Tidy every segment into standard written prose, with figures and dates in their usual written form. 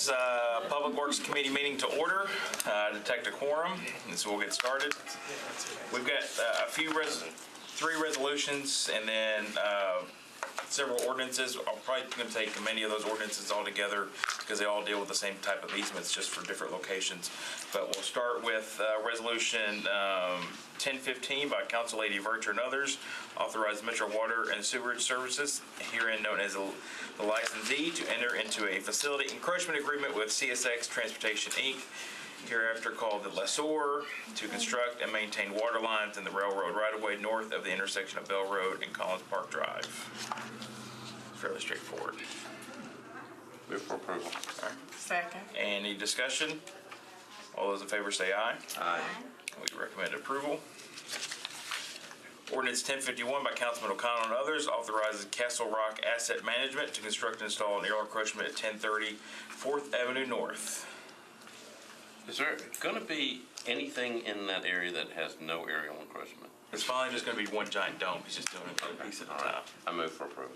this Public Works Committee meeting to order, detect a quorum, and so we'll get started. We've got three resolutions and then several ordinances. I'm probably going to take many of those ordinances all together because they all deal with the same type of easements, just for different locations. But we'll start with Resolution 1015 by Council Lady Vercher and others, authorize Metro Water and Sewerage Services, herein known as the licensee, to enter into a facility encroachment agreement with CSX Transportation, Inc., hereafter called the lessor, to construct and maintain water lines in the railroad right-of-way north of the intersection of Bell Road and Collins Park Drive. Fairly straightforward. Move for approval. All right. Second. Any discussion? All those in favor say aye. Aye. We recommend approval. Ordinance 1051 by Councilman O'Connell and others authorizes Castle Rock Asset Management to construct and install an aerial encroachment at 1030 4th Avenue North. Is there going to be anything in that area that has no aerial encroachment? It's finally just going to be one giant dome. He's just doing a piece at the top. I move for approval.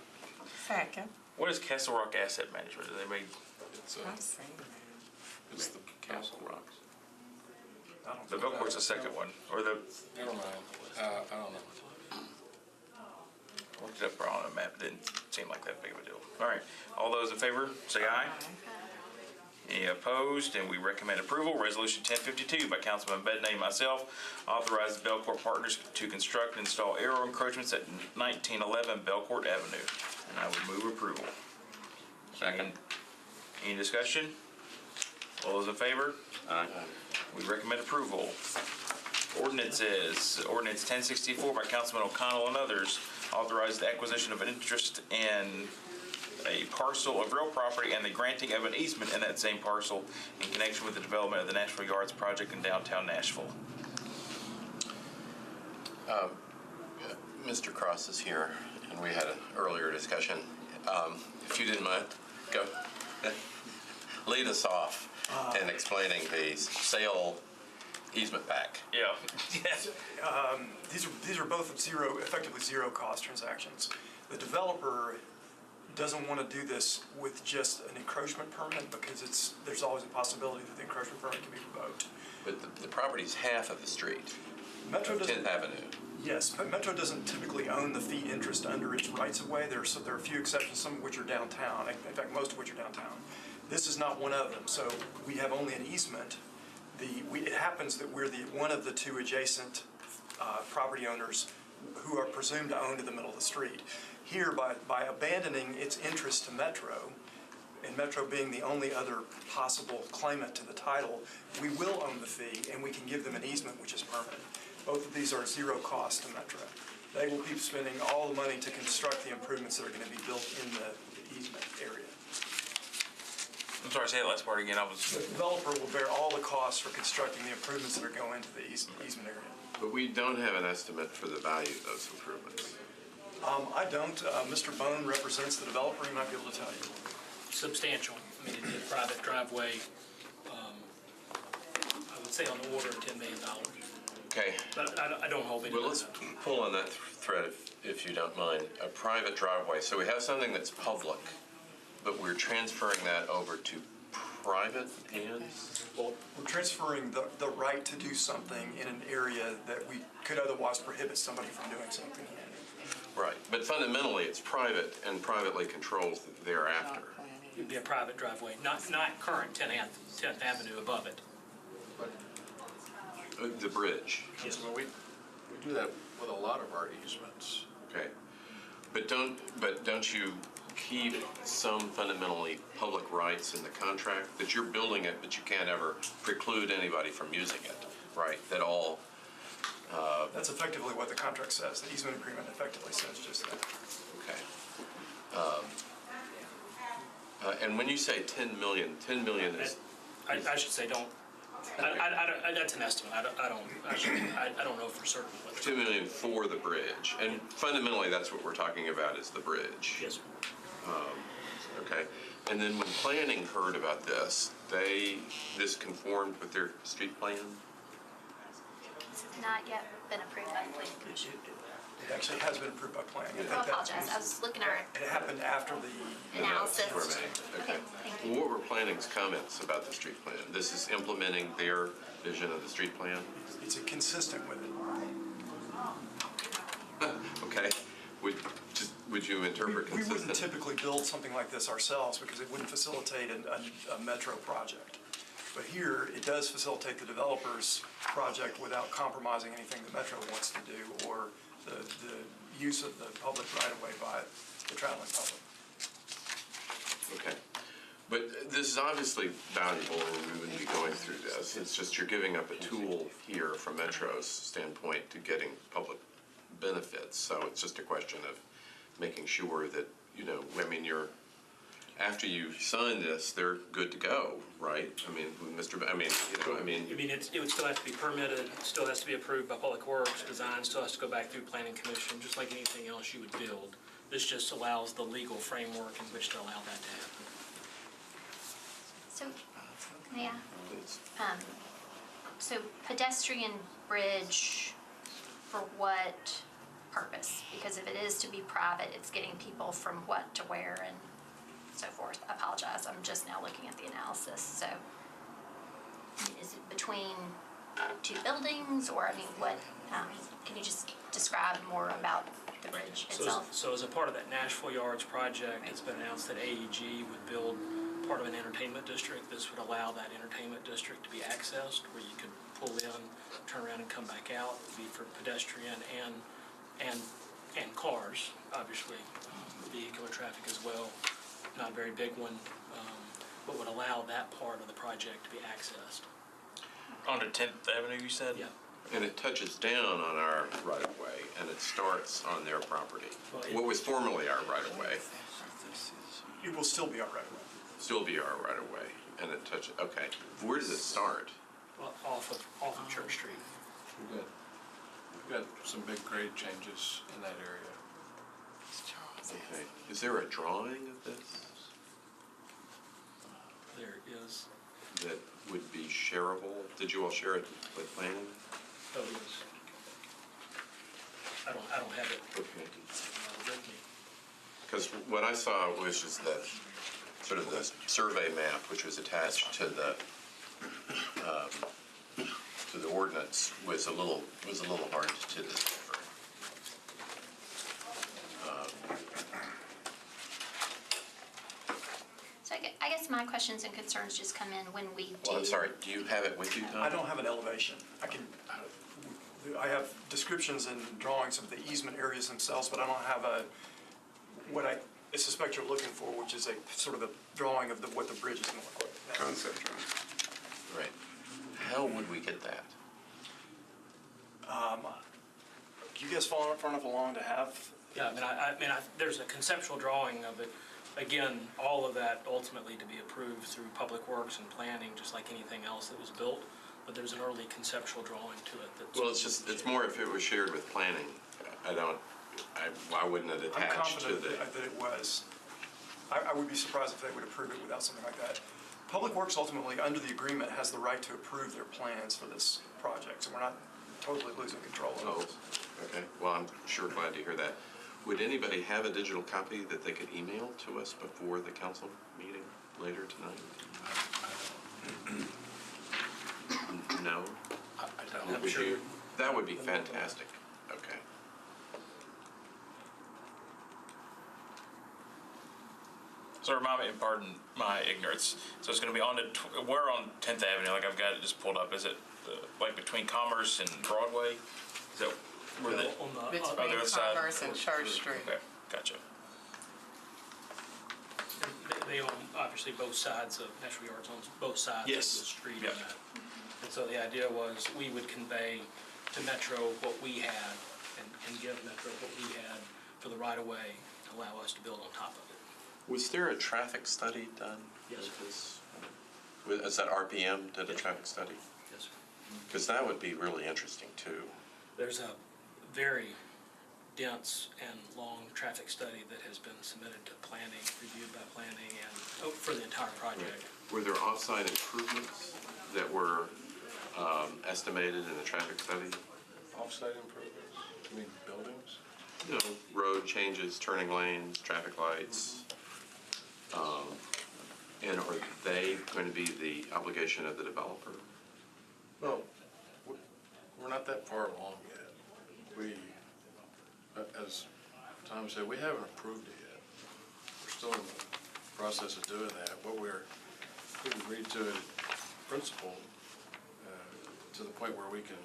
Second. What is Castle Rock Asset Management? Do they make? I've seen that. It's the Castle Rocks. The Belcourt's the second one, or the? I don't know. I don't know. Looked it up on a map. Didn't seem like that big of a deal. All right. All those in favor, say aye. Any opposed? And we recommend approval. Resolution 1052 by Councilman Bedney and myself authorizes Belcourt Partners to construct and install aerial encroachments at 1911 Belcourt Avenue. And I would move approval. Second. Any discussion? All those in favor? Aye. We recommend approval. Ordinances. Ordinance 1064 by Councilman O'Connell and others authorizes the acquisition of an interest in a parcel of real property and the granting of an easement in that same parcel in connection with the development of the Nashville Yards project in downtown Nashville. Mr. Cross is here, and we had an earlier discussion. If you didn't mind, go. Lead us off in explaining the sale easement back. Yeah. These are both effectively zero cost transactions. The developer doesn't want to do this with just an encroachment permit because there's always a possibility that the encroachment permit can be revoked. But the property's half of the street, Metro doesn't. 10th Avenue. Yes, but Metro doesn't typically own the fee interest under its rights of way. There are a few exceptions, some of which are downtown. In fact, most of which are downtown. This is not one of them. So we have only an easement. It happens that we're one of the two adjacent property owners who are presumed to own to the middle of the street. Here, by abandoning its interest to Metro, and Metro being the only other possible claimant to the title, we will own the fee and we can give them an easement which is permanent. Both of these are zero cost to Metro. They will keep spending all the money to construct the improvements that are going to be built in the easement area. I'm sorry, say that last part again. The developer will bear all the costs for constructing the improvements that are going into the easement area. But we don't have an estimate for the value of those improvements. I don't. Mr. Bone represents the developer. He might be able to tell you. Substantial. I mean, it's a private driveway, I would say on the order of $10 million. Okay. But I don't hold any. Well, let's pull on that thread if you don't mind. A private driveway. So we have something that's public, but we're transferring that over to private hands? Well, we're transferring the right to do something in an area that we could otherwise prohibit somebody from doing something in. Right, but fundamentally it's private and privately controlled thereafter. It'd be a private driveway, not current 10th Avenue above it. The bridge. Yes, well, we do that with a lot of our easements. Okay, but don't you keep some fundamentally public rights in the contract that you're building it, but you can't ever preclude anybody from using it, right? That all. That's effectively what the contract says. The easement agreement effectively says just that. Okay. And when you say 10 million is. I should say don't. That's an estimate. I don't know for certain. 2 million for the bridge, and fundamentally that's what we're talking about is the bridge. Yes, sir. Okay, and then when planning heard about this, this conformed with their street plan? This has not yet been approved by the planning commission. It actually has been approved by planning. I apologize, I was looking at It happened after the analysis. Okay. Thank you. What were planning's comments about the street plan? This is implementing their vision of the street plan? It's consistent with it. Okay. Would you interpret We wouldn't consistent? typically build something like this ourselves because it wouldn't facilitate a metro project. But here, it does facilitate the developer's project without compromising anything the metro wants to do or the use of the public right-of-way by the traveling public. Okay. But this is obviously valuable, and we wouldn't be going through this. It's just you're giving up a tool here from Metro's standpoint to getting public benefits. So it's just a question of making sure that, I mean, after you sign this, they're good to go, right? I mean, I mean, it would still have to be permitted, it still has to be approved by Public Works, design still has to go back through Planning Commission, just like anything else you would build. This just allows the legal framework in which to allow that to happen. So, yeah. So pedestrian bridge, for what purpose? Because if it is to be private, it's getting people from what to where and so forth. I apologize, I'm just now looking at the analysis, so. I mean, is it between two buildings, or, I mean, what, can you just describe more about the bridge itself? So as a part of that Nashville Yards project, it's been announced that AEG would build part of an entertainment district. This would allow that entertainment district to be accessed, where you could pull in, turn around and come back out. It would be for pedestrian and cars, obviously, vehicular traffic as well. Not a very big one, but would allow that part of the project to be accessed. Onto 10th Avenue, you said? Yeah. and it touches down on our right-of-way, and it starts on their property. What was formerly our right-of-way, It will still be our right-of-way. still be our right-of-way, and it touches, okay. Where does it start? Well, off of Church Street. We've got some big grade changes in that area. Okay. Is there a drawing of this There is, that would be shareable? Did you all share it with planning? oh, yes. I don't have it Okay. with me. Because what I saw was just the, sort of the survey map, which was attached to the ordinance, was a little hard to decipher. So I guess my questions and concerns just come in when we do. Well, I'm sorry, do you have it with you, Tom? I don't have an elevation. I have descriptions and drawings of the easement areas themselves, but I don't have what I suspect you're looking for, which is a sort of a drawing of what the bridge is going to look like. Concept drawing. Right. How would we get that? Do you guys far enough along to have? Yeah, I mean, there's a conceptual drawing of it. Again, all of that ultimately to be approved through Public Works and planning, just like anything else that was built. But there's an early conceptual drawing to it that's. Well, it's more if it was shared with planning. Why wouldn't it I'm attach to confident the? that it was. I would be surprised if they would approve it without something like that. Public Works ultimately, under the agreement, has the right to approve their plans for this project, so we're not totally losing control of Oh, it. okay. Well, I'm sure glad to hear that. Would anybody have a digital copy that they could email to us before the council meeting later tonight? No? I don't. I'm Would sure. you? That would be fantastic. Okay. So remind me, pardon my ignorance. So it's going to be we're on 10th Avenue, like I've got it just pulled up. Is it like between Commerce and Broadway? Is that where the, On the, other Between side? Commerce and Church Street. Okay, gotcha. they own obviously both sides of, Nashville Yards owns both sides of the Yes. street. Yep. on that. And so the idea was we would convey to Metro what we had and give Metro what we had for the right of way to allow us to build on top of it. Was there a traffic study done? Yes. with this? Is that RPM did a traffic study? Yes, sir. Because that would be really interesting too. There's a very dense and long traffic study that has been submitted to planning, reviewed by planning, and for the entire project. Were there off-site improvements that were estimated in the traffic study? Off-site improvements, you mean buildings? you know, road changes, turning lanes, traffic lights. And are they going to be the obligation of the developer? Well, we're not that far along yet. We, as Tom said, we haven't approved it yet. We're still in the process of doing that. We've agreed to it in principle, to the point where we can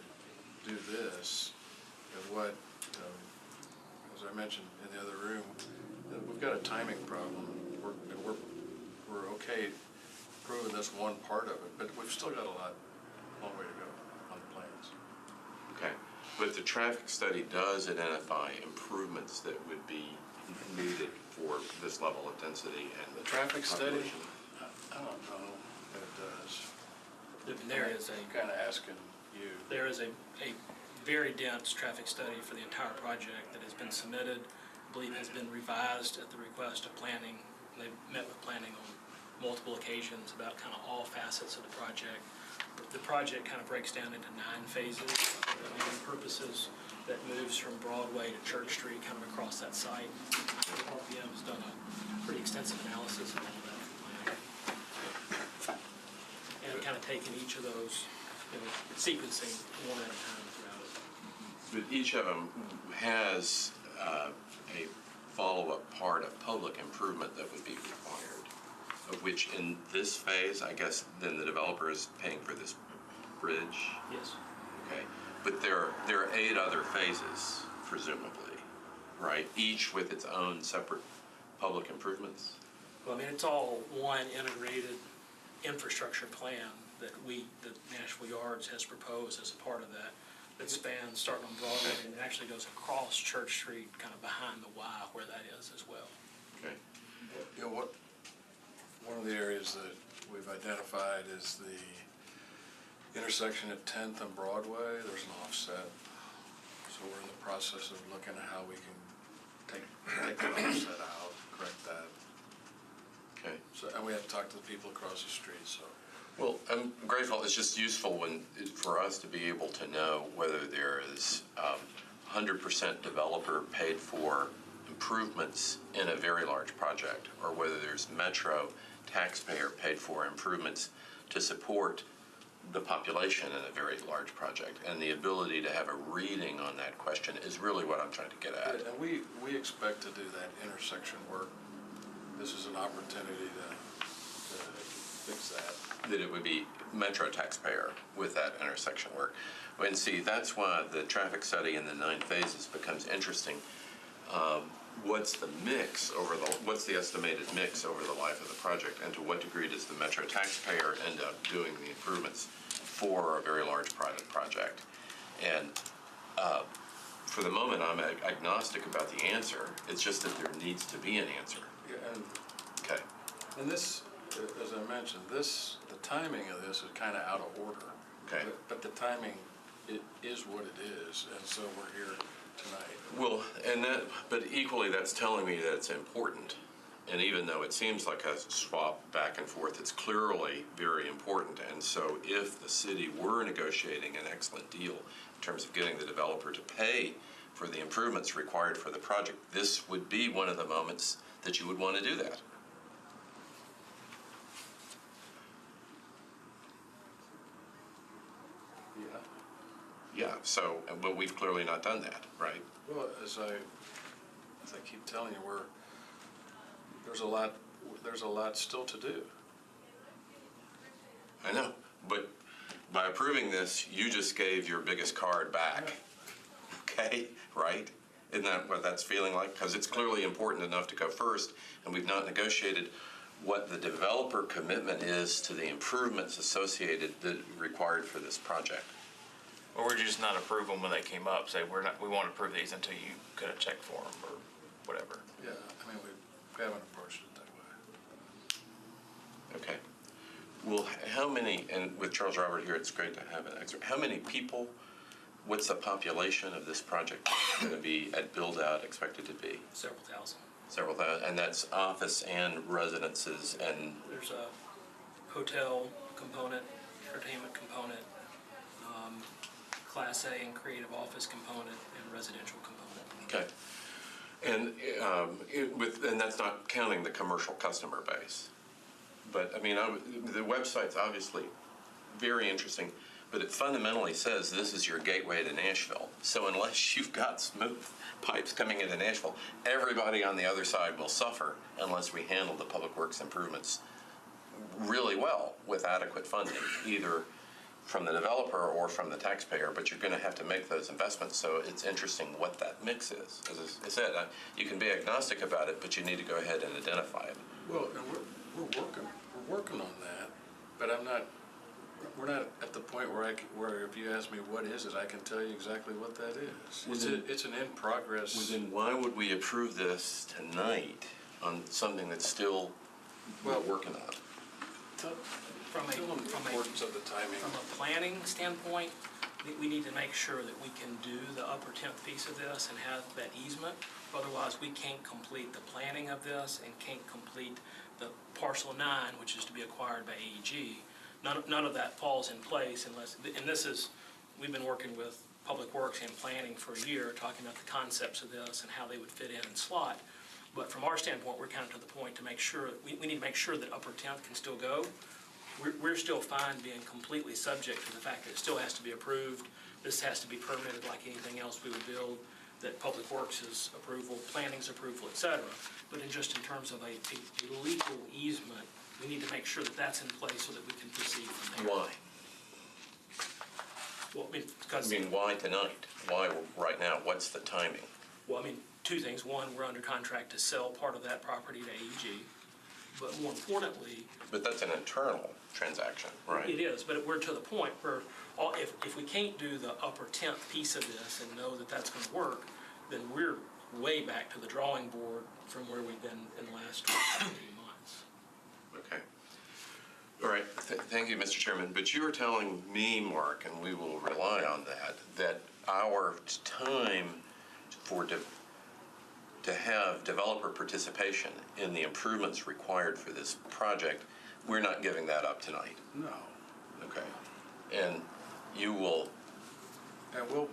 do this. And what, as I mentioned in the other room, we've got a timing problem. We're okay proving this one part of it, but we've still got a long way to go on the plans. Okay, but the traffic study does identify improvements that would be needed for this level of density and the Traffic study? population. I don't know that it does. There is I'm kind of asking you. There is a very dense traffic study for the entire project that has been submitted, I believe has been revised at the request of planning. They've met with planning on multiple occasions about kind of all facets of the project. The project kind of breaks down into 9 phases for planning purposes that moves from Broadway to Church Street, kind of across that site. RPM has done a pretty extensive analysis of all that for planning. And kind of taken each of those, sequencing one at a time throughout it. But each of them has a follow-up part of public improvement that would be required, of which in this phase, I guess, then the developer is paying for this bridge. Yes. Okay, but there are 8 other phases, presumably, right? Each with its own separate public improvements? Well, I mean, it's all one integrated infrastructure plan that the Nashville Yards has proposed as a part of that spans starting on Broadway and actually goes across Church Street, kind of behind the Y where that is as well. Okay. You know what? One of the areas that we've identified is the intersection at 10th and Broadway. There's an offset, so we're in the process of looking at how we can take the offset out, correct that. Okay. So, and we have to talk to the people across the street. So. Well, I'm grateful. It's just useful for us to be able to know whether there is 100% developer paid for improvements in a very large project, or whether there's Metro taxpayer paid for improvements to support the population in a very large project. And the ability to have a reading on that question is really what I'm trying to get at. And we expect to do that intersection work. This is an opportunity to fix that. That it would be Metro taxpayer with that intersection work. And see, that's why the traffic study in the 9 phases becomes interesting. What's the estimated mix over the life of the project, and to what degree does the Metro taxpayer end up doing the improvements for a very large private project? And for the moment, I'm agnostic about the answer. It's just that there needs to be an answer. Yeah, and Okay. And this, as I mentioned, the timing of this is kind of out of order. Okay. But the timing, it is what it is, and so we're here tonight. Well, but equally, that's telling me that it's important. And even though it seems like a swap back and forth, it's clearly very important. And so if the city were negotiating an excellent deal in terms of getting the developer to pay for the improvements required for the project, this would be one of the moments that you would want to do that. Yeah, so, but we've clearly not done that, right? Well, as I keep telling you, there's a lot still to do. I know, but by approving this, you just gave your biggest card back. Okay, right? Isn't that what that's feeling like? Because it's clearly important enough to go first, and we've not negotiated what the developer commitment is to the improvements associated that required for this project. Or would you just not approve them when they came up? Say, we won't approve these until you cut a check for them or whatever. Yeah, I mean, we haven't approached it that way. Okay. Well, how many, and with Charles Robert here, it's great to have an expert. How many people, what's the population of this project going to be at build-out expected to be? Several thousand. Several thousand, and that's office and residences and, There's a hotel component, entertainment component, Class A and creative office component, and residential component. okay. And and that's not counting the commercial customer base. But I mean, the website's obviously very interesting, but it fundamentally says this is your gateway to Nashville. So unless you've got smooth pipes coming into Nashville, everybody on the other side will suffer unless we handle the public works improvements really well with adequate funding, either from the developer or from the taxpayer, but you're going to have to make those investments. So it's interesting what that mix is. As I said, you can be agnostic about it, but you need to go ahead and identify it. Well, and we're working on that, but we're not at the point where where if you ask me what is it, I can tell you exactly what that is. It's an in progress. Well, then why would we approve this tonight on something that's still we're working on? From Tell them the importance of the timing. From a planning standpoint, we need to make sure that we can do the upper 10th piece of this and have that easement. Otherwise, we can't complete the planning of this and can't complete the parcel 9, which is to be acquired by AEG. None of that falls in place unless, and this is, we've been working with Public Works and Planning for a year, talking about the concepts of this and how they would fit in and slot. But from our standpoint, we're kind of to the point to make sure, we need to make sure that upper 10th can still go. We're still fine being completely subject to the fact that it still has to be approved. This has to be permitted like anything else we would build, that Public Works' approval, planning's approval, et cetera. But in terms of a legal easement, we need to make sure that that's in place so that we can proceed from there. Why? Well, because. Why tonight? Why right now? What's the timing? Well, two things. One, we're under contract to sell part of that property to AEG. But more importantly. But that's an internal transaction, right? It is, but we're to the point where if we can't do the upper 10th piece of this and know that that's going to work, then we're way back to the drawing board from where we've been in the last 18 months. Okay. All right. Thank you, Mr. Chairman. But you were telling me, Mark, and we will rely on that our time to have developer participation in the improvements required for this project, we're not giving that up tonight. No. Okay. And you will. And we'll,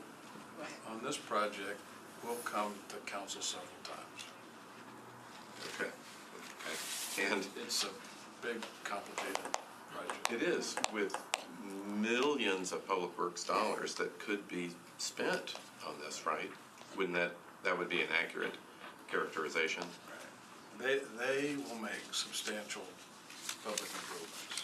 on this project, we'll come to council several times. Okay. Okay. And It's a big, complicated project. it is, with millions of public works dollars that could be spent on this, right? Wouldn't that would be an accurate characterization? Right. They will make substantial public improvements.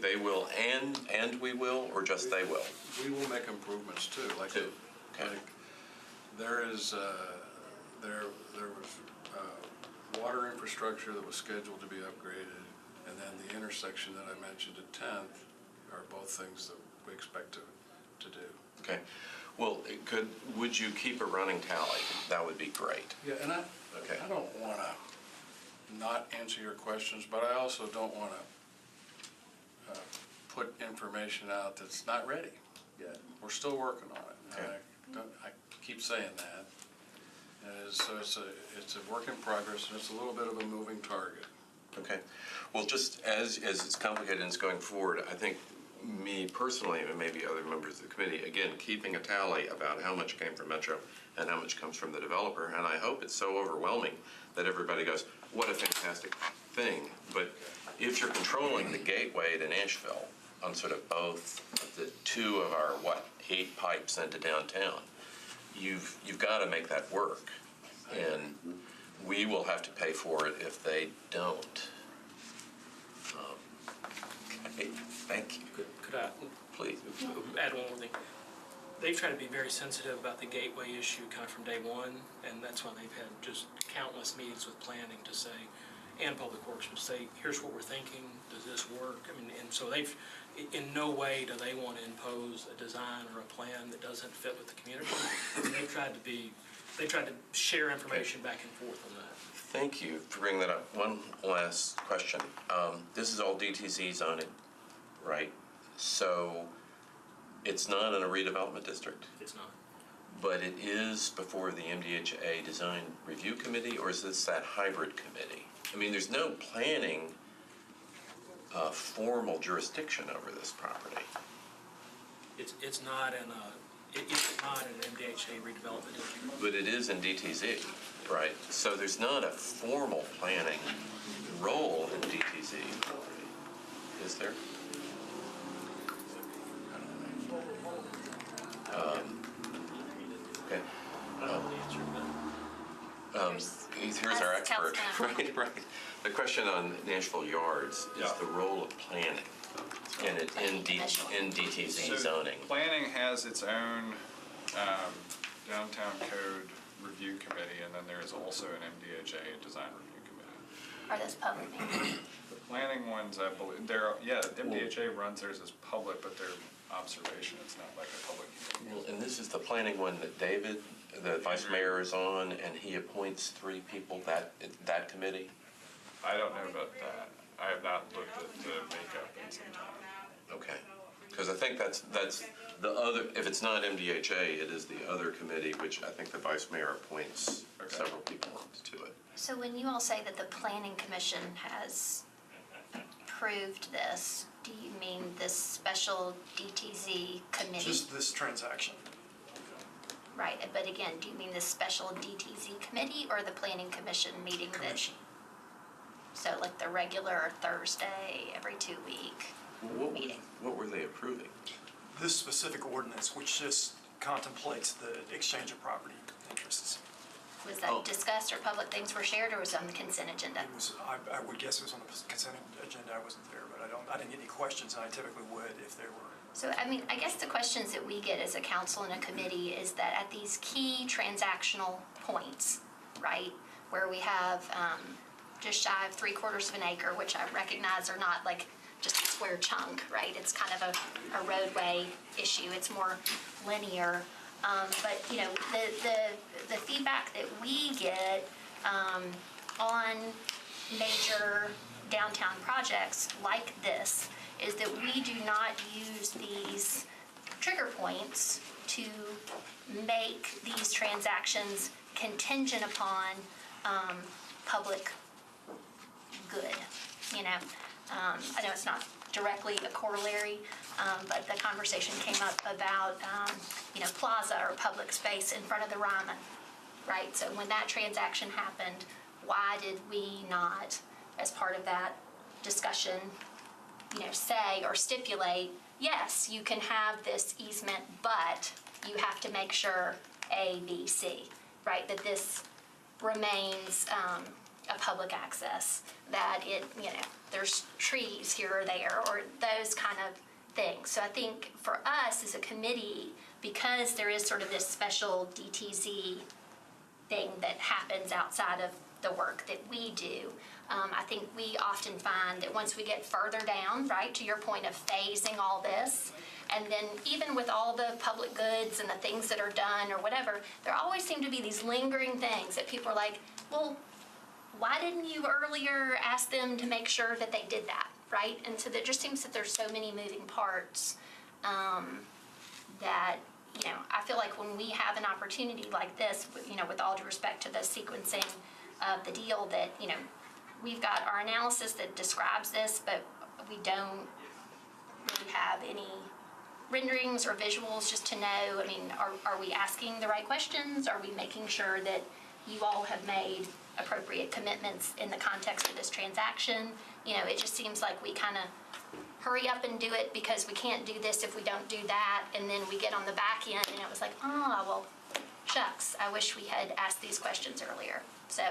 They will, and we will, or just they will? We will make improvements too, like. Too. Okay. Like there was water infrastructure that was scheduled to be upgraded, and then the intersection that I mentioned at 10th are both things that we expect to do. Okay. Well, would you keep a running tally? That would be great. Yeah, and I don't want to not answer your questions, but I also don't want to put information out that's not ready yet. We're still working on it. Okay. I keep saying that. So it's a work in progress, and it's a little bit of a moving target. Okay. Well, just as it's complicated and it's going forward, I think me personally, and maybe other members of the committee, again, keeping a tally about how much came from Metro and how much comes from the developer, and I hope it's so overwhelming that everybody goes, what a fantastic thing. But if you're controlling the gateway to Nashville on sort of both the two of our, 8 pipes into downtown, you've got to make that work. And we will have to pay for it if they don't. Okay, thank you. Could I Please. add one more thing? They've tried to be very sensitive about the gateway issue kind of from day one, and that's why they've had just countless meetings with planning to say, and Public Works to say, here's what we're thinking, does this work? And so they've, in no way do they want to impose a design or a plan that doesn't fit with the community. And they've tried to share information back and forth on that. Thank you for bringing that up. One last question. This is all DTC zoning, right? So it's not in a redevelopment district, It's not. but it is before the MDHA Design Review Committee, or is this that hybrid committee? I mean, there's no planning formal jurisdiction over this property. It's not in an MDHA redevelopment district. but it is in DTZ, right? So there's not a formal planning role in DTZ, is there? Okay. Here's our Us, expert, Councilman. right. The question on Nashville Yards is the role of planning in DTZ zoning. Planning has its own downtown code review committee, and then there's also an MDHA design review committee. Are those public meetings? The planning ones, I believe, MDHA runs theirs as public, but they're observation, it's not like a public hearing. Well, and this is the planning one that David, the vice mayor, is on, and he appoints 3 people, that committee? I don't know about that. I have not looked at the makeup in some time. Okay, because I think that's the other, if it's not MDHA, it is the other committee, which I think the vice mayor appoints several people to it. So when you all say that the planning commission has approved this, do you mean this special DTZ committee? Just this transaction. Right, but again, do you mean this special DTZ committee or the planning commission meeting that? Commission. So like the regular Thursday, every 2-week meeting? What were they approving? This specific ordinance, which just contemplates the exchange of property interests. Was that discussed or public things were shared, or was it on the consent agenda? It was, I would guess it was on the consent agenda. I wasn't there, but I didn't get any questions, and I typically would if there were. So, I mean, I guess the questions that we get as a council and a committee is that at these key transactional points, right, where we have just shy of 3/4 of an acre, which I recognize are not like just a square chunk, right? It's kind of a roadway issue. It's more linear. But, you know, the feedback that we get on major downtown projects like this is that we do not use these trigger points to make these transactions contingent upon public good, you know. I know it's not directly a corollary, but the conversation came up about, you know, plaza or public space in front of the Ryman, right? So when that transaction happened, why did we not, as part of that discussion, you know, say or stipulate, yes, you can have this easement, but you have to make sure A, B, C, right? That this remains a public access, that it, you know, there's trees here or there, or those kind of things. So I think for us as a committee, because there is sort of this special DTZ thing that happens outside of the work that we do, I think we often find that once we get further down, right, to your point of phasing all this, and then even with all the public goods and the things that are done or whatever, there always seem to be these lingering things that people are like, well, why didn't you earlier ask them to make sure that they did that, right? And so there just seems that there's so many moving parts that, you know, I feel like when we have an opportunity like this, you know, with all due respect to the sequencing of the deal, that, you know, we've got our analysis that describes this, but we don't really have any renderings or visuals just to know, I mean, are we asking the right questions? Are we making sure that you all have made appropriate commitments in the context of this transaction? You know, it just seems like we kind of hurry up and do it because we can't do this if we don't do that, and then we get on the back end and it was like, oh, well, shucks, I wish we had asked these questions earlier. So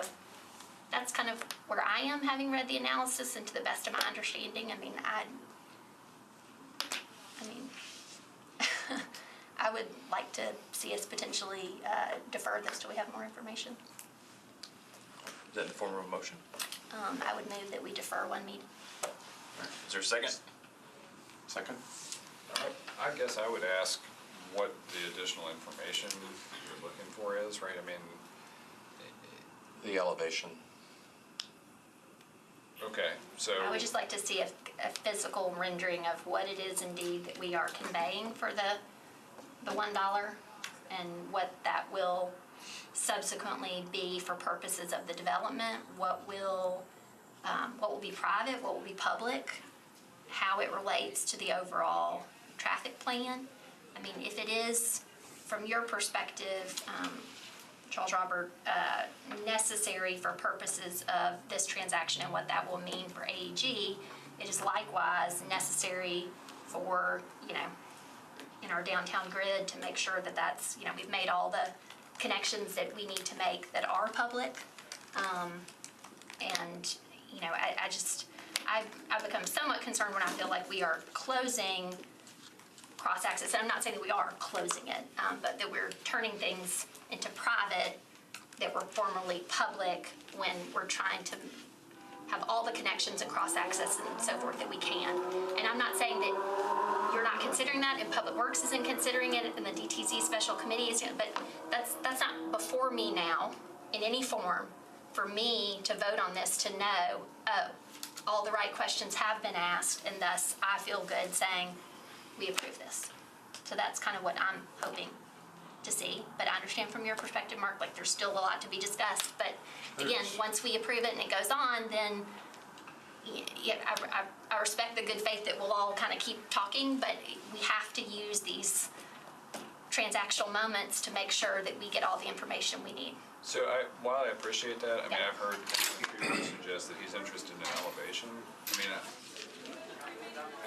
that's kind of where I am, having read the analysis, and to the best of my understanding, I mean, I would like to see us potentially defer this till we have more information. Is that in the form of a motion? I would move that we defer one meeting. Is there a second? Second? I guess I would ask what the additional information you're looking for is, right? I mean, The elevation. okay, so. I would just like to see a physical rendering of what it is indeed that we are conveying for the $1, and what that will subsequently be for purposes of the development, what will be private, what will be public, how it relates to the overall traffic plan. I mean, if it is, from your perspective, Charles Robert, necessary for purposes of this transaction and what that will mean for AEG. It is likewise necessary for, in our downtown grid to make sure that that's, we've made all the connections that we need to make that are public. And, I've become somewhat concerned when I feel like we are closing cross-access. And I'm not saying that we are closing it, but that we're turning things into private that were formerly public when we're trying to have all the connections and cross-access and so forth that we can. And I'm not saying that you're not considering that, and Public Works isn't considering it, and the DTZ Special Committee is, but that's not before me now in any form for me to vote on this to know, oh, all the right questions have been asked, and thus I feel good saying we approve this. So that's kind of what I'm hoping to see. But I understand from your perspective, Mark, like there's still a lot to be discussed. But again, once we approve it and it goes on, then I respect the good faith that we'll all kind of keep talking, but we have to use these transactional moments to make sure that we get all the information we need. So while I appreciate that, Yeah. I've heard people suggest that he's interested in elevation.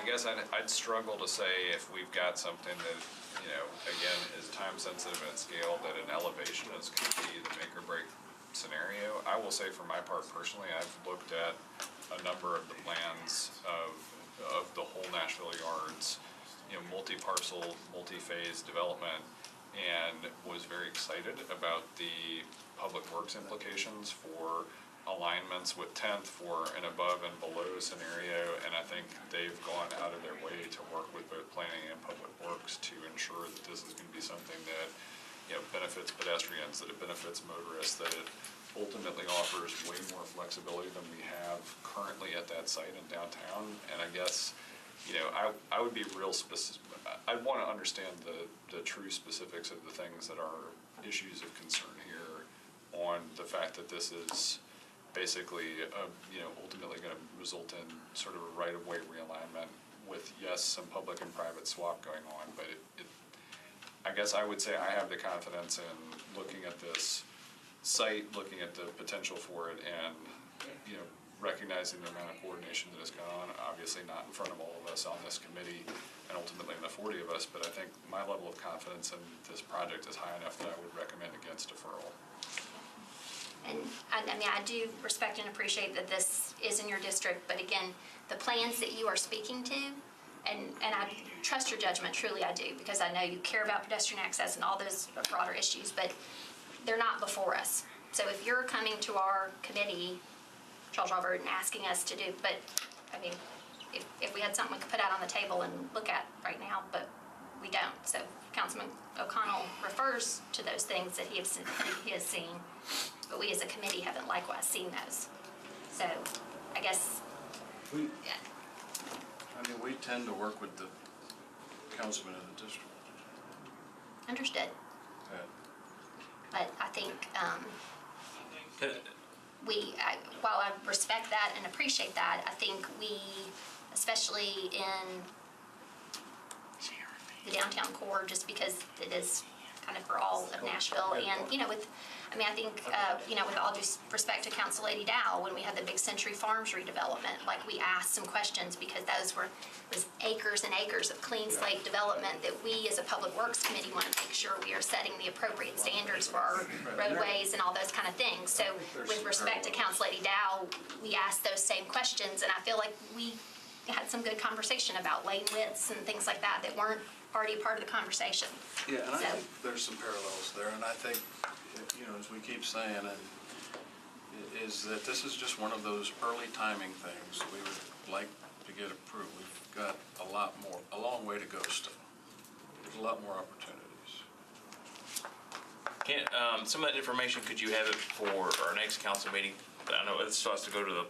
I guess I'd struggle to say if we've got something that, again, is time sensitive at scale, that an elevation is going to be the make or break scenario. I will say for my part personally, I've looked at a number of the plans of the whole Nashville yards, multi-parcel, multi-phase development, and was very excited about the public works implications for alignments with 10th for an above and below scenario, and I think they've gone out of their way to work with both planning and public works to ensure that this is going to be something that benefits pedestrians, that it benefits motorists, that it ultimately offers way more flexibility than we have currently at that site in downtown. And I guess I would be real specific. I'd want to understand the true specifics of the things that are issues of concern here on the fact that this is basically, ultimately going to result in sort of a right-of-way realignment with, yes, some public and private swap going on, but I guess I would say I have the confidence in looking at this site, looking at the potential for it, and, recognizing the amount of coordination that has gone on, obviously not in front of all of us on this committee, and ultimately in the 40 of us, but I think my level of confidence in this project is high enough that I would recommend against deferral. And I do respect and appreciate that this is in your district, but again, the plans that you are speaking to, and I trust your judgment, truly I do, because I know you care about pedestrian access and all those broader issues, but they're not before us. So if you're coming to our committee, Charles Robert, and asking us to do, but if we had something we could put out on the table and look at right now, but we don't. So Councilman O'Connell refers to those things that he has seen, but we as a committee haven't likewise seen those. So I guess, We tend to work with the councilman in the district. understood. But I think while I respect that and appreciate that, I think we, especially in the downtown core, just because it is kind of for all of Nashville, and I think with all due respect to Council Lady Dow, when we had the big Century Farms redevelopment, like we asked some questions because was acres and acres of clean slate development that we as a Public Works Committee want to make sure we are setting the appropriate standards for our roadways and all those kind of things. So with respect to Council Lady Dow, we asked those same questions, and I feel like we had some good conversation about lane widths and things like that weren't already part of the conversation. Yeah, and I think there's some parallels there, and I think, as we keep saying, is that this is just one of those early timing things we would like to get approved. We've got a long way to go still. There's a lot more opportunities. Some of that information, could you have it for our next council meeting? I know it still has to go to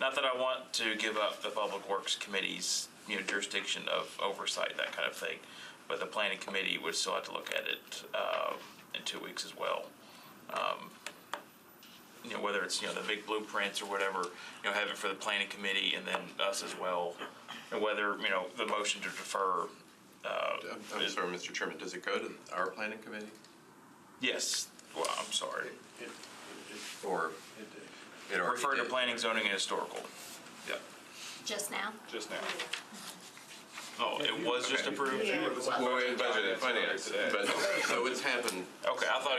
not that I want to give up the Public Works Committee's, jurisdiction of oversight, that kind of thing, but the planning committee would still have to look at it in 2 weeks as well. Whether it's, the big blueprints or whatever, have it for the planning committee and then us as well, and whether, the motion to defer. I'm sorry, Mr. Chairman, does it go to our planning committee? Yes, well, I'm sorry. Or it already Refer to did. planning, zoning, and historical. Yep. Just now? Just now. Oh, it was just Okay. approved? Well, in budget and finance, but, so it's happened. Okay, I thought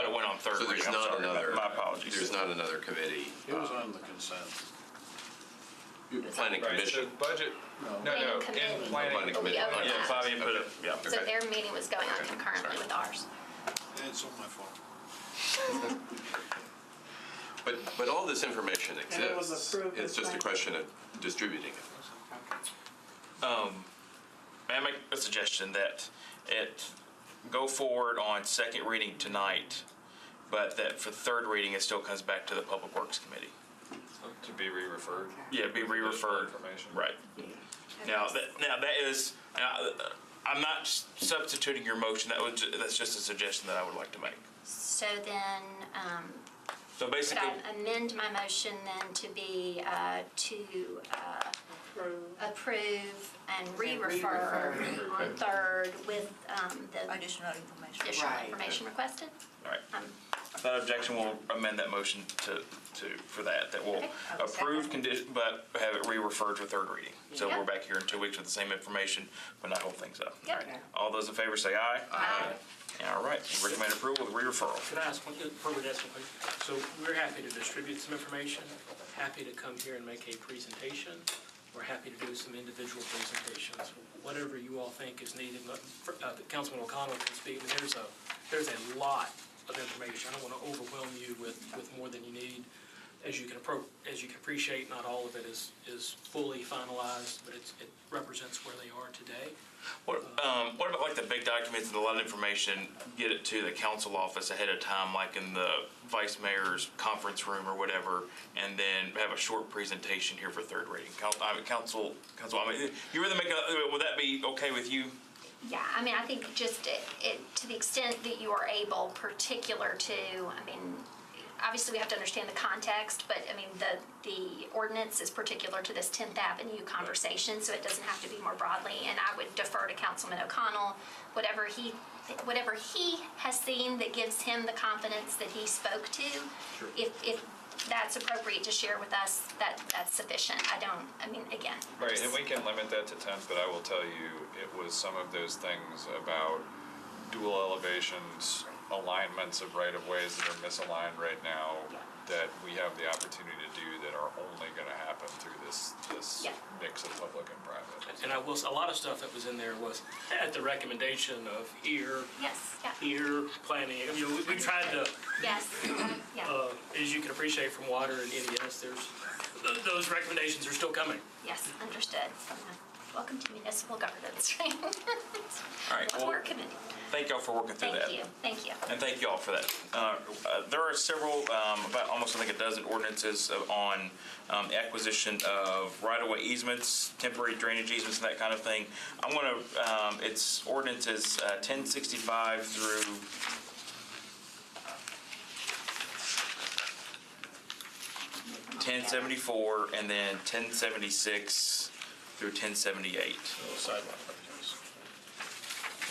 it went on third So reading. there's I'm not sorry. another. My apologies. There's not another committee. It was on the consent. Planning Right, commission. so budget, no, Planning in committee. planning. Planning Oh, we committee. overlapped. Yeah, Flavia put it, yeah. So their meeting was going on concurrently with ours. It's all my fault. But all this information And it was exists. approved It's as just a planning. question of distributing it. May I make a suggestion that it go forward on second reading tonight, but that for third reading, it still comes back to the Public Works Committee? To be re-referred. Yeah, be Additional re-referred. information. Right. Now, that is, I'm not substituting your motion, that's just a suggestion that I would like to make. So then, So could basically, I amend my motion then to be, to approve and re-refer on third with the Additional information. additional Right. information requested? all right, without objection, we'll amend that motion for that will Okay. approve condition, but have it re-referred for third reading. So Yep. we're back here in 2 weeks with the same information, but not hold things up. Yep. All right. All those in favor say aye. Aye. All right, we recommend approval with re-referral. Could I ask one, further ask one question? So we're happy to distribute some information, happy to come here and make a presentation. We're happy to do some individual presentations, whatever you all think is needed. Councilman O'Connell can speak, and there's a lot of information. I don't want to overwhelm you with more than you need. As you can appreciate, not all of it is fully finalized, but it represents where they are today. What about like the big documents and a lot of information, get it to the council office ahead of time, like in the vice mayor's conference room or whatever, and then have a short presentation here for third reading? Council, you really would that be okay with you? Yeah, I mean, I think just it to the extent that you are able, particular to, I mean, obviously we have to understand the context, but I mean, the ordinance is particular to this 10th Avenue conversation, so it doesn't have to be more broadly, and I would defer to Councilman O'Connell, whatever he has seen that gives him the confidence that he spoke to. Sure. If that's appropriate to share with us, that's sufficient. I mean, again. Right, and we can limit that to 10th, but I will tell you, it was some of those things about dual elevations, alignments of right-of-ways that are misaligned right now, that we have the opportunity to do that are only gonna happen through this Yeah. mix of public and private. And a lot of stuff that was in there was at the recommendation of here, planning. I mean, we tried to, Yes, yeah, as you can appreciate from water and NES, those recommendations are still coming. yes, understood. Welcome to municipal governance. All right, well, Work committee. thank y'all for working through that. Thank you. And thank you all for that. There are several, about almost I think a dozen ordinances on acquisition of right-of-way easements, temporary drainage easements, and that kind of thing. I'm going to, it's ordinances 1065 through 1074, and then 1076 through 1078. Sidewalk projects.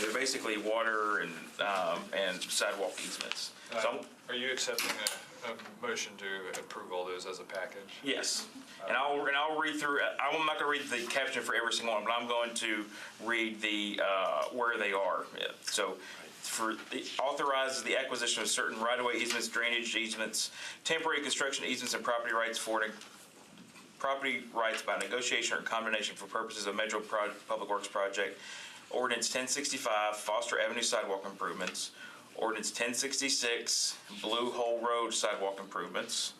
They're basically water and sidewalk easements. So, Are you accepting a motion to approve all those as a package? yes, and I'll read through. I'm not going to read the caption for every single one, but I'm going to read the where they are. So, authorizes the acquisition of certain right-of-way easements, drainage easements, temporary construction easements, and property rights by negotiation or combination for purposes of Metro Public Works project. Ordinance 1065, Foster Avenue sidewalk improvements. Ordinance 1066, Blue Hole Road sidewalk improvements.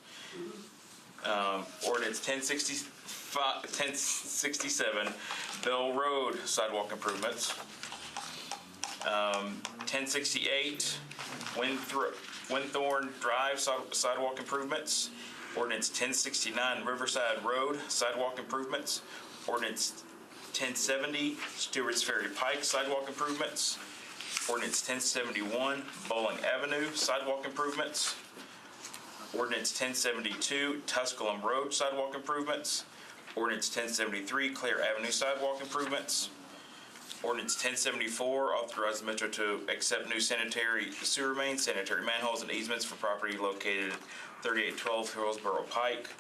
Ordinance 1067, Bell Road sidewalk improvements. 1068, Windthorn Drive sidewalk improvements. Ordinance 1069, Riverside Road sidewalk improvements. Ordinance 1070, Stewart's Ferry Pike sidewalk improvements. Ordinance 1071, Bowling Avenue sidewalk improvements. Ordinance 1072, Tusculum Road sidewalk improvements. Ordinance 1073, Clare Avenue sidewalk improvements. Ordinance 1074, authorize the Metro to accept new sanitary sewer mains, sanitary manholes, and easements for property located at 3812 Hillsborough Pike.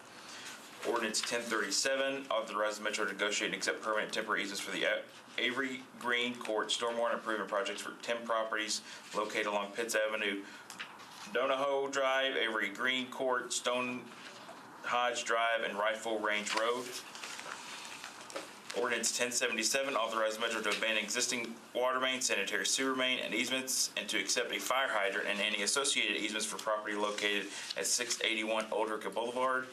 Ordinance 1037, authorize the Metro to negotiate and accept permanent temporary easements for the Avery Green Court stormwater improvement projects for 10 properties located along Pitts Avenue, Donahoe Drive, Avery Green Court, Stone Hodge Drive, and Rifle Range Road. Ordinance 1077, authorize Metro to abandon existing water main, sanitary sewer main, and easements, and to accept a fire hydrant and any associated easements for property located at 681 Old Hurka Boulevard.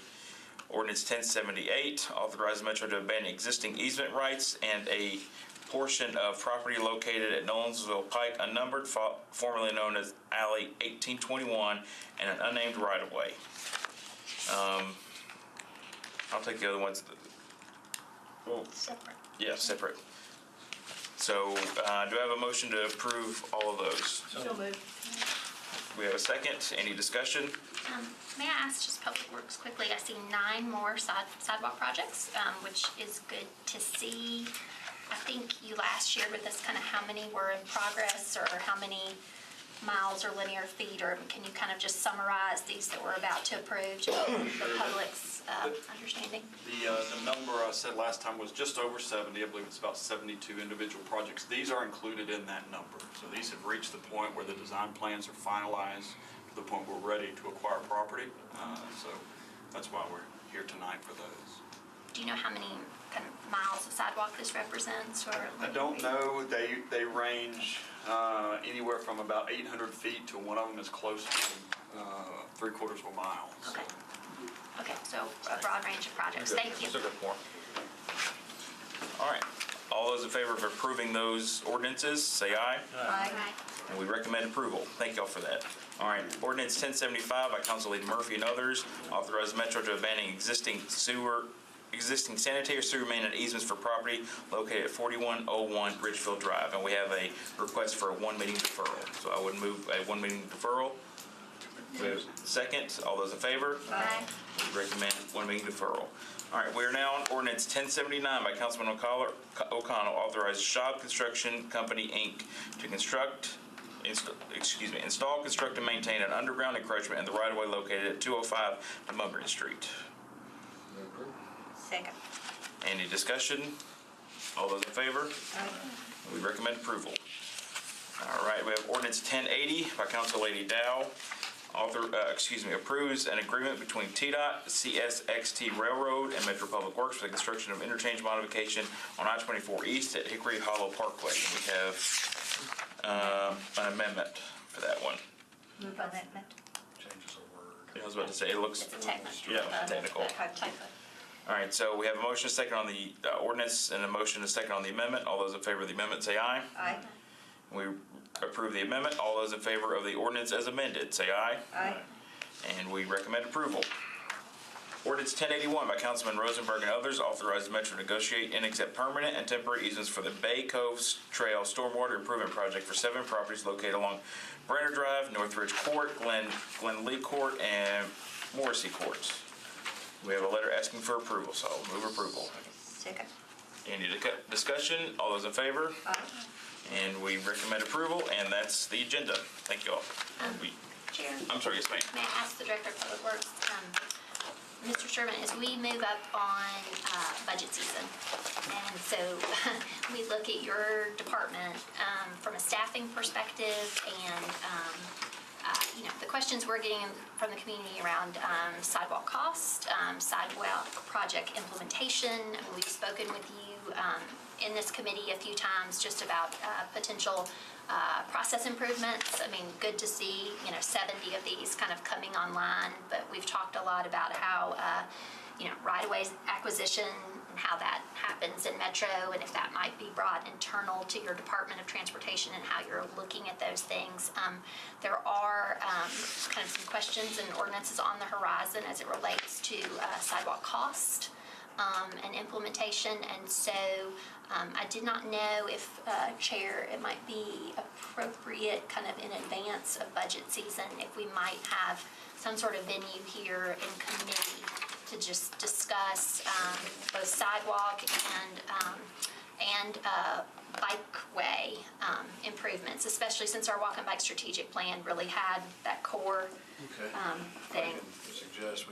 Ordinance 1078, authorize Metro to abandon existing easement rights and a portion of property located at Nolensville Pike, unnumbered, formerly known as Alley 1821, and an unnamed right-of-way. I'll take the other ones. Separate. Yeah, separate. So, do I have a motion to approve all of those? So moved. We have a second. Any discussion? May I ask just Public Works quickly? I see 9 more sidewalk projects, which is good to see. I think you last shared with us kind of how many were in progress or how many miles or linear feet, or can you kind of just summarize these that we're about to approve to the public's understanding? The number I said last time was just over 70. I believe it's about 72 individual projects. These are included in that number. So these have reached the point where the design plans are finalized, to the point we're ready to acquire property. So that's why we're here tonight for those. Do you know how many kind of miles of sidewalk this represents? Or I don't know. They range anywhere from about 800 feet to one of them is close to 3/4 of a mile. So. Okay. Okay, so a broad range of projects. Thank you. Still got more. All right. All those in favor of approving those ordinances, say aye. Aye. And we recommend approval. Thank y'all for that. All right, ordinance 1075 by Council Leader Murphy and others, authorize Metro to abandon existing sanitary sewer main and easements for property located at 4101 Ridgefield Drive. And we have a request for a 1 meeting deferral. So I would move a 1 meeting deferral. We have a second. All those in favor? Aye. We recommend 1 meeting deferral. All right, we are now on ordinance 1079 by Councilman O'Connell, authorized Schaub Construction Company, Inc. to install, construct, and maintain an underground encroachment in the right-of-way located at 205 Mungren Street. Second. Any discussion? All those in favor? We recommend approval. All right, we have ordinance 1080 by Council Lady Dow. Approves an agreement between TDOT, CSXT Railroad, and Metro Public Works for the construction of interchange modification on I-24 East at Hickory Hollow Parkway. We have an amendment for that one. Move amendment. Changes a word. I was about to say, it looks, It's a technical. yeah, technical. Typo. All right, so we have a motion, a second on the ordinance, and a motion, a second on the amendment. All those in favor of the amendment, say aye. Aye. We approve the amendment. All those in favor of the ordinance as amended, say aye. Aye. And we recommend approval. Ordinance 1081 by Councilman Rosenberg and others, authorize the Metro to negotiate and accept permanent and temporary easements for the Bay Cove Trail Stormwater Improvement Project for 7 properties located along Brenner Drive, Northridge Court, Glen Lee Court, and Morrissey Courts. We have a letter asking for approval, so I'll move approval. Second. Any discussion? All those in favor? Aye. And we recommend approval, and that's the agenda. Thank you all. Chair, I'm sorry, yes, ma'am. may I ask the Director of Public Works, Mr. Sherman, as we move up on budget season, and so we look at your department from a staffing perspective and the questions we're getting from the community around sidewalk cost, sidewalk project implementation. We've spoken with you in this committee a few times just about potential process improvements. I mean, good to see 70 of these kind of coming online, but we've talked a lot about how right-of-way acquisition and how that happens in Metro, and if that might be brought internal to your Department of Transportation and how you're looking at those things. There are kind of some questions and ordinances on the horizon as it relates to sidewalk cost and implementation, and so I did not know if, Chair, it might be appropriate kind of in advance of budget season if we might have some sort of venue here in committee to just discuss both sidewalk and bikeway improvements, especially since our walk and bike strategic plan really had that core Okay. thing. I can suggest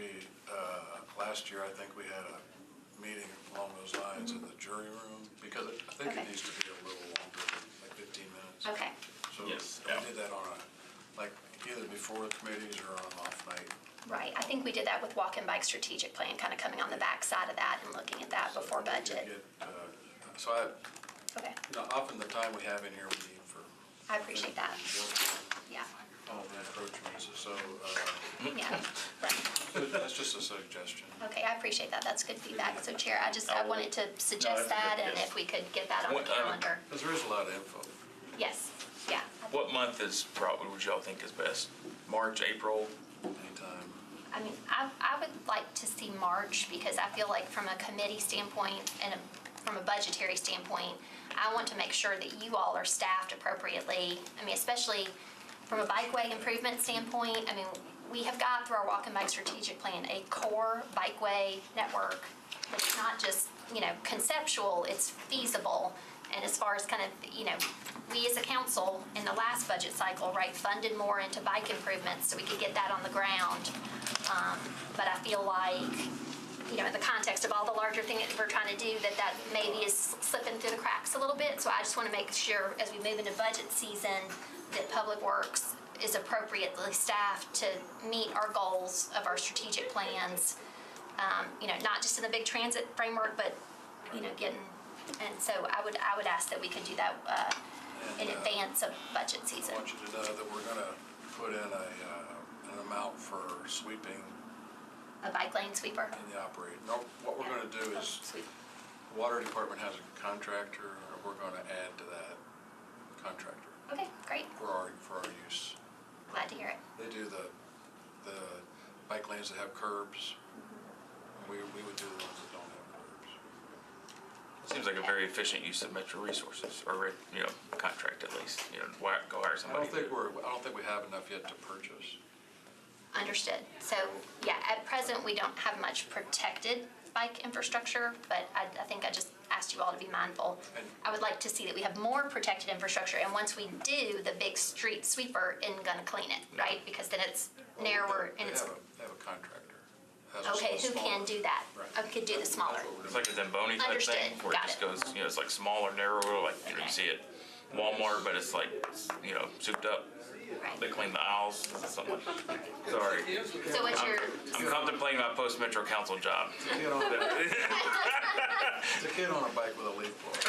last year, I think we had a meeting along those lines in the jury room, because I think Okay. it needs to be a little longer, like 15 minutes. Okay, So Yes, we yeah. did that on either before the committees or on an off night. right. I think we did that with walk and bike strategic plan, kind of coming on the back side of that and looking at that before So we could budget. get, So Okay, often the time we have in here, we need for. I appreciate that. Yeah, All the encroachments, so yeah, right. that's just a suggestion. Okay, I appreciate that. That's good feedback. So Chair, I wanted to suggest that, and if we could get that on the What, calendar. Because there is a lot of info. Yes, yeah. What month is probably, would y'all think is best? March, April? Anytime. I mean, I would like to see March, because I feel like from a committee standpoint and from a budgetary standpoint, I want to make sure that you all are staffed appropriately. I mean, especially from a bikeway improvement standpoint, I mean, we have got through our walk and bike strategic plan a core bikeway network that's not just, conceptual, it's feasible. And as far as kind of, we as a council in the last budget cycle, right, funded more into bike improvements so we could get that on the ground. But I feel like, in the context of all the larger things that we're trying to do, that maybe is slipping through the cracks a little bit. So I just want to make sure as we move into budget season that Public Works is appropriately staffed to meet our goals of our strategic plans. Not just in the big transit framework, but, getting, and so I would ask that we could do that in advance of budget season. I want you to know that we're going to put in an amount for sweeping A bike lane sweeper. in the operating. No, what we're going to do is, Sweep. the water department has a contractor, and we're going to add to that contractor Okay, great. for our use. Glad to hear it. They do the bike lanes that have curbs. We would do the ones that don't have curbs. Seems like a very efficient use of Metro resources, or, contract at least, go hire I somebody. don't think we have enough yet to purchase. Understood. So, yeah, at present, we don't have much protected bike infrastructure, but I think I just asked you all to be mindful. I would like to see that we have more protected infrastructure, and once we do, the big street sweeper isn't gonna clean it, right? Because then it's narrower and it's, They have a contractor. Has a okay, who smaller- can do that? Right. Who could do the smaller? That's what we're It's like a Zamboni type Understood. thing, where it Got just it. goes, it's like smaller, narrower, like, you Okay. see it Walmart, but it's like, souped up. They Right. clean the aisles, something. Sorry. So what's your, I'm contemplating my post-metro council job. It's a kid on a bike with a leaf blower.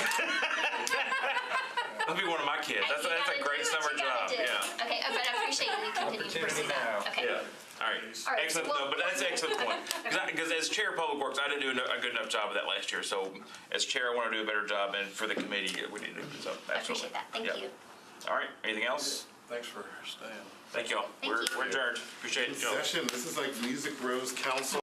That'll be one of my kids. That's You a gotta great do what summer you gotta job, do. yeah. Okay, but I appreciate you continuing to pursue that. Okay. Yeah, all right, All right, excellent, well- no, but that's an excellent point. Because as chair of Public Works, I didn't do a good enough job of that last year, so as chair, I want to do a better job, and for the committee, we need to do so, absolutely. I appreciate that. Thank Yeah. you. All right, anything else? Thanks for staying. Thank you all. Thank you. We're adjourned. Appreciate it, y'all. Session, this is like Music Rose Council.